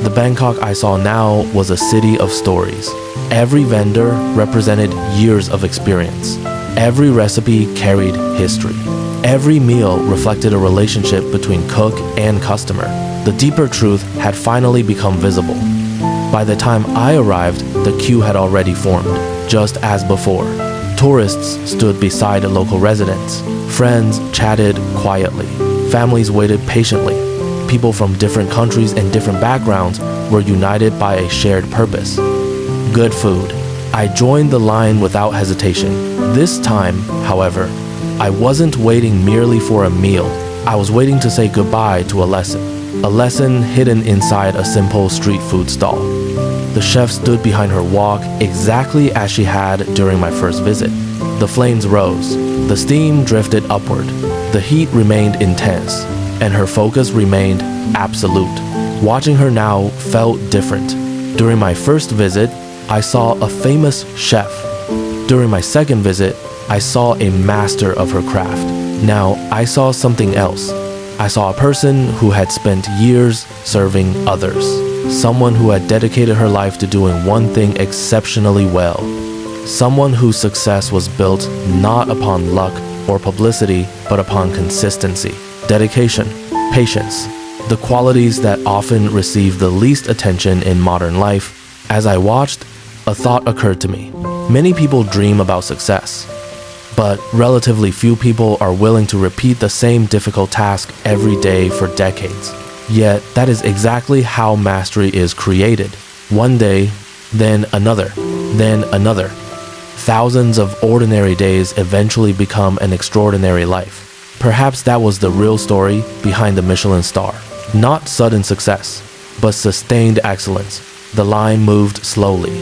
[SPEAKER 1] The Bangkok I saw now was a city of stories. Every vendor represented years of experience. Every recipe carried history. Every meal reflected a relationship between cook and customer. The deeper truth had finally become visible. By the time I arrived, the queue had already formed, just as before. Tourists stood beside local residents. Friends chatted quietly. Families waited patiently. People from different countries and different backgrounds were united by a shared purpose: good food. I joined the line without hesitation. This time, however, I wasn't waiting merely for a meal. I was waiting to say goodbye to a lesson hidden inside a simple street food stall. The chef stood behind her wok exactly as she had during my first visit. The flames rose, the steam drifted upward, the heat remained intense, and her focus remained absolute. Watching her now felt different. During my first visit, I saw a famous chef. During my second visit, I saw a master of her craft. Now I saw something else. I saw a person who had spent years serving others. Someone who had dedicated her life to doing one thing exceptionally well. Someone whose success was built not upon luck or publicity, but upon consistency, dedication, patience, the qualities that often receive the least attention in modern life. As I watched, a thought occurred to me. Many people dream about success, but relatively few people are willing to repeat the same difficult task every day for decades. Yet, that is exactly how mastery is created. One day, then another, then another. Thousands of ordinary days eventually become an extraordinary life. Perhaps that was the real story behind the Michelin star. Not sudden success, but sustained excellence. The line moved slowly.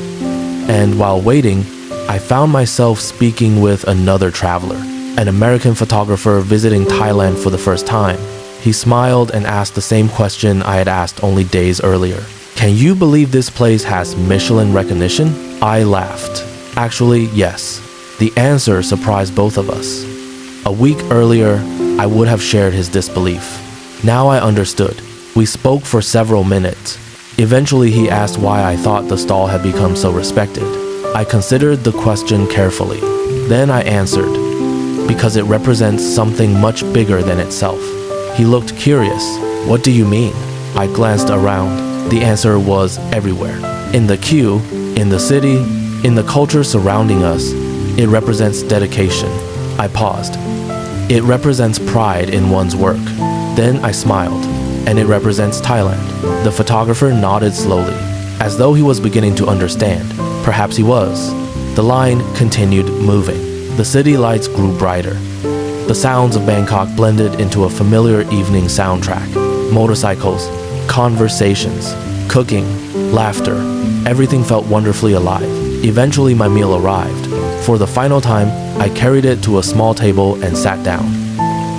[SPEAKER 1] And while waiting, I found myself speaking with another traveler, an American photographer visiting Thailand for the first time. He smiled and asked the same question I had asked only days earlier. Can you believe this place has Michelin recognition? I laughed. Actually, yes. The answer surprised both of us. A week earlier, I would have shared his disbelief. Now I understood. We spoke for several minutes. Eventually, he asked why I thought the stall had become so respected. I considered the question carefully. Then I answered, because it represents something much bigger than itself. He looked curious. What do you mean? I glanced around. The answer was everywhere. In the queue, in the city, in the culture surrounding us. It represents dedication. I paused. It represents pride in one's work. Then I smiled. And it represents Thailand. The photographer nodded slowly, as though he was beginning to understand. Perhaps he was. The line continued moving. The city lights grew brighter. The sounds of Bangkok blended into a familiar evening soundtrack. Motorcycles, conversations, cooking, laughter. Everything felt wonderfully alive. Eventually my meal arrived. For the final time, I carried it to a small table and sat down.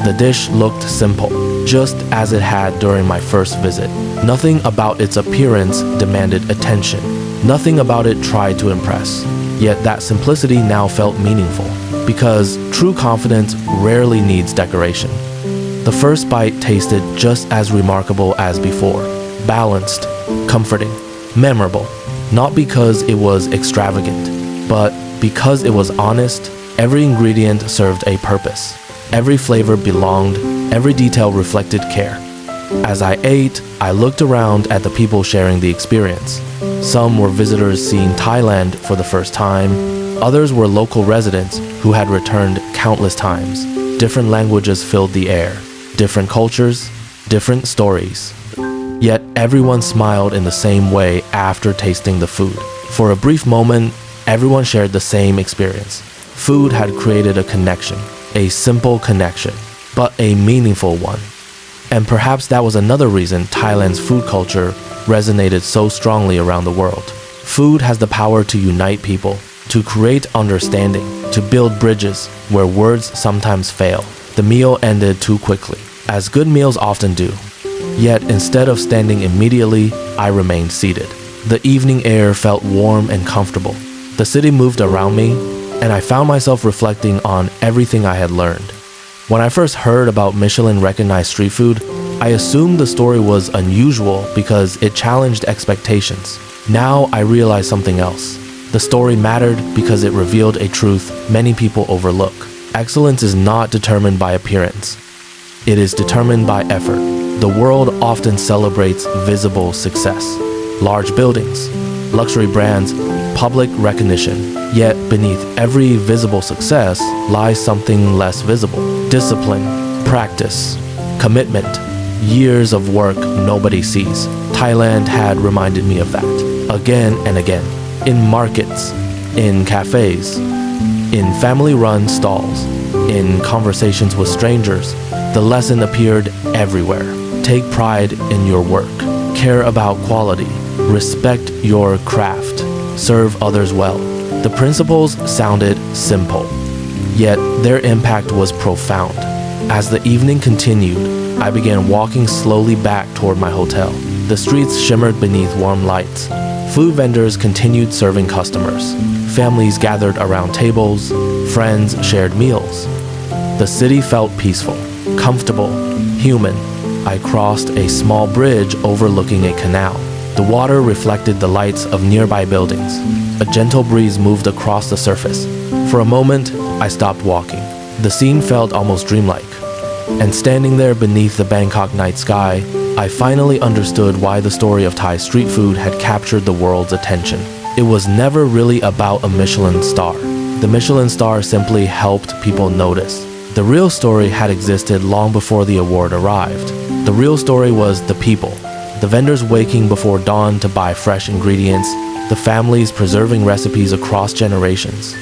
[SPEAKER 1] The dish looked simple, just as it had during my first visit. Nothing about its appearance demanded attention. Nothing about it tried to impress. Yet that simplicity now felt meaningful, because true confidence rarely needs decoration. The first bite tasted just as remarkable as before, balanced, comforting, memorable, not because it was extravagant, but because it was honest. Every ingredient served a purpose. Every flavor belonged, every detail reflected care. As I ate, I looked around at the people sharing the experience. Some were visitors seeing Thailand for the first time. Others were local residents who had returned countless times. Different languages filled the air, different cultures, different stories. Yet everyone smiled in the same way after tasting the food. For a brief moment, everyone shared the same experience. Food had created a connection, a simple connection, but a meaningful one. And perhaps that was another reason Thailand's food culture resonated so strongly around the world. Food has the power to unite people, to create understanding, to build bridges where words sometimes fail. The meal ended too quickly, as good meals often do. Yet instead of standing immediately, I remained seated. The evening air felt warm and comfortable. The city moved around me, and I found myself reflecting on everything I had learned. When I first heard about Michelin-recognized street food, I assumed the story was unusual because it challenged expectations. Now I realize something else. The story mattered because it revealed a truth many people overlook. Excellence is not determined by appearance. It is determined by effort. The world often celebrates visible success. Large buildings, luxury brands, public recognition. Yet beneath every visible success lies something less visible. Discipline, practice, commitment, years of work nobody sees. Thailand had reminded me of that, again and again. In markets, in cafes, in family-run stalls, in conversations with strangers, the lesson appeared everywhere. Take pride in your work. Care about quality. Respect your craft. Serve others well. The principles sounded simple, yet their impact was profound. As the evening continued, I began walking slowly back toward my hotel. The streets shimmered beneath warm lights. Food vendors continued serving customers. Families gathered around tables. Friends shared meals. The city felt peaceful, comfortable, human. I crossed a small bridge overlooking a canal. The water reflected the lights of nearby buildings. A gentle breeze moved across the surface. For a moment, I stopped walking. The scene felt almost dreamlike. And standing there beneath the Bangkok night sky, I finally understood why the story of Thai street food had captured the world's attention. It was never really about a Michelin star. The Michelin star simply helped people notice. The real story had existed long before the award arrived. The real story was the people. The vendors waking before dawn to buy fresh ingredients, the families preserving recipes across generations,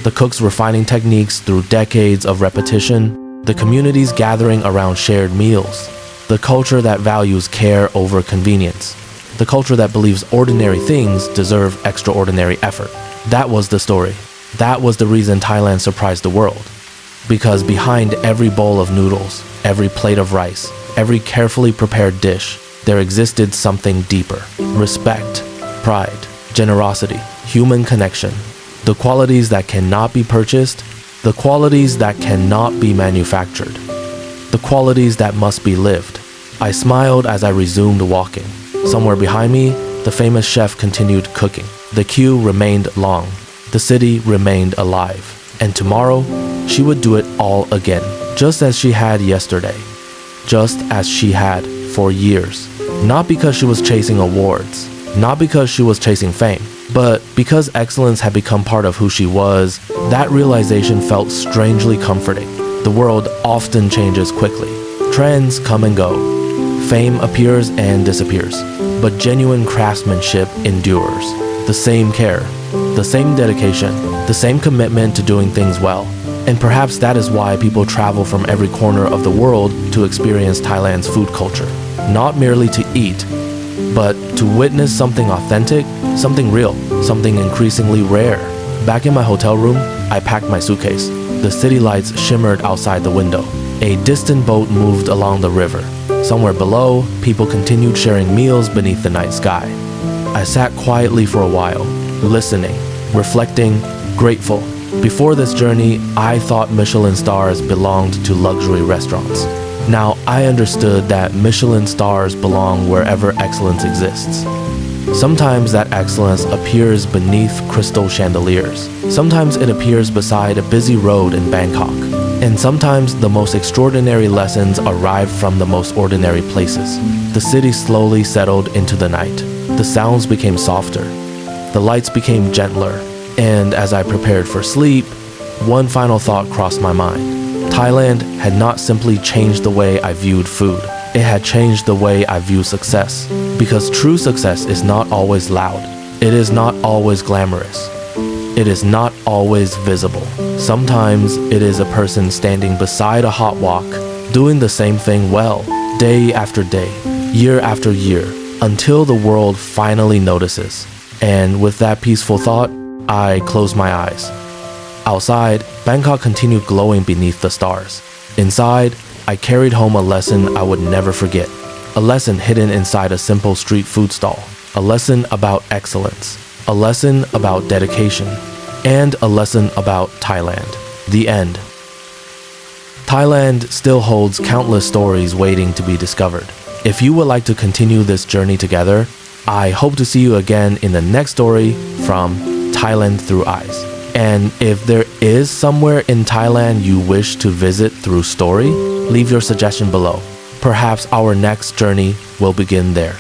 [SPEAKER 1] the cooks refining techniques through decades of repetition, the communities gathering around shared meals, the culture that values care over convenience, the culture that believes ordinary things deserve extraordinary effort. That was the story. That was the reason Thailand surprised the world. Because behind every bowl of noodles, every plate of rice, every carefully prepared dish, there existed something deeper. Respect, pride, generosity, human connection. The qualities that cannot be purchased, the qualities that cannot be manufactured, the qualities that must be lived. I smiled as I resumed walking. Somewhere behind me, the famous chef continued cooking. The queue remained long. The city remained alive. And tomorrow, she would do it all again, just as she had yesterday, just as she had for years. Not because she was chasing awards, not because she was chasing fame, but because excellence had become part of who she was. That realization felt strangely comforting. The world often changes quickly. Trends come and go. Fame appears and disappears, but genuine craftsmanship endures. The same care, the same dedication, the same commitment to doing things well. And perhaps that is why people travel from every corner of the world to experience Thailand's food culture. Not merely to eat, but to witness something authentic, something real, something increasingly rare. Back in my hotel room, I packed my suitcase. The city lights shimmered outside the window. A distant boat moved along the river. Somewhere below, people continued sharing meals beneath the night sky. I sat quietly for a while, listening, reflecting, grateful. Before this journey, I thought Michelin stars belonged to luxury restaurants. Now I understood that Michelin stars belong wherever excellence exists. Sometimes that excellence appears beneath crystal chandeliers. Sometimes it appears beside a busy road in Bangkok. And sometimes the most extraordinary lessons arrive from the most ordinary places. The city slowly settled into the night. The sounds became softer. The lights became gentler. And as I prepared for sleep, one final thought crossed my mind. Thailand had not simply changed the way I viewed food. It had changed the way I view success. Because true success is not always loud. It is not always glamorous. It is not always visible. Sometimes it is a person standing beside a hot wok, doing the same thing well, day after day, year after year, until the world finally notices. And with that peaceful thought, I closed my eyes. Outside, Bangkok continued glowing beneath the stars. Inside, I carried home a lesson I would never forget. A lesson hidden inside a simple street food stall. A lesson about excellence. A lesson about dedication. And a lesson about Thailand. The end. Thailand still holds countless stories waiting to be discovered. If you would like to continue this journey together, I hope to see you again in the next story from Thailand Through Eyes. And if there is somewhere in Thailand you wish to visit through story, leave your suggestion below. Perhaps our next journey will begin there.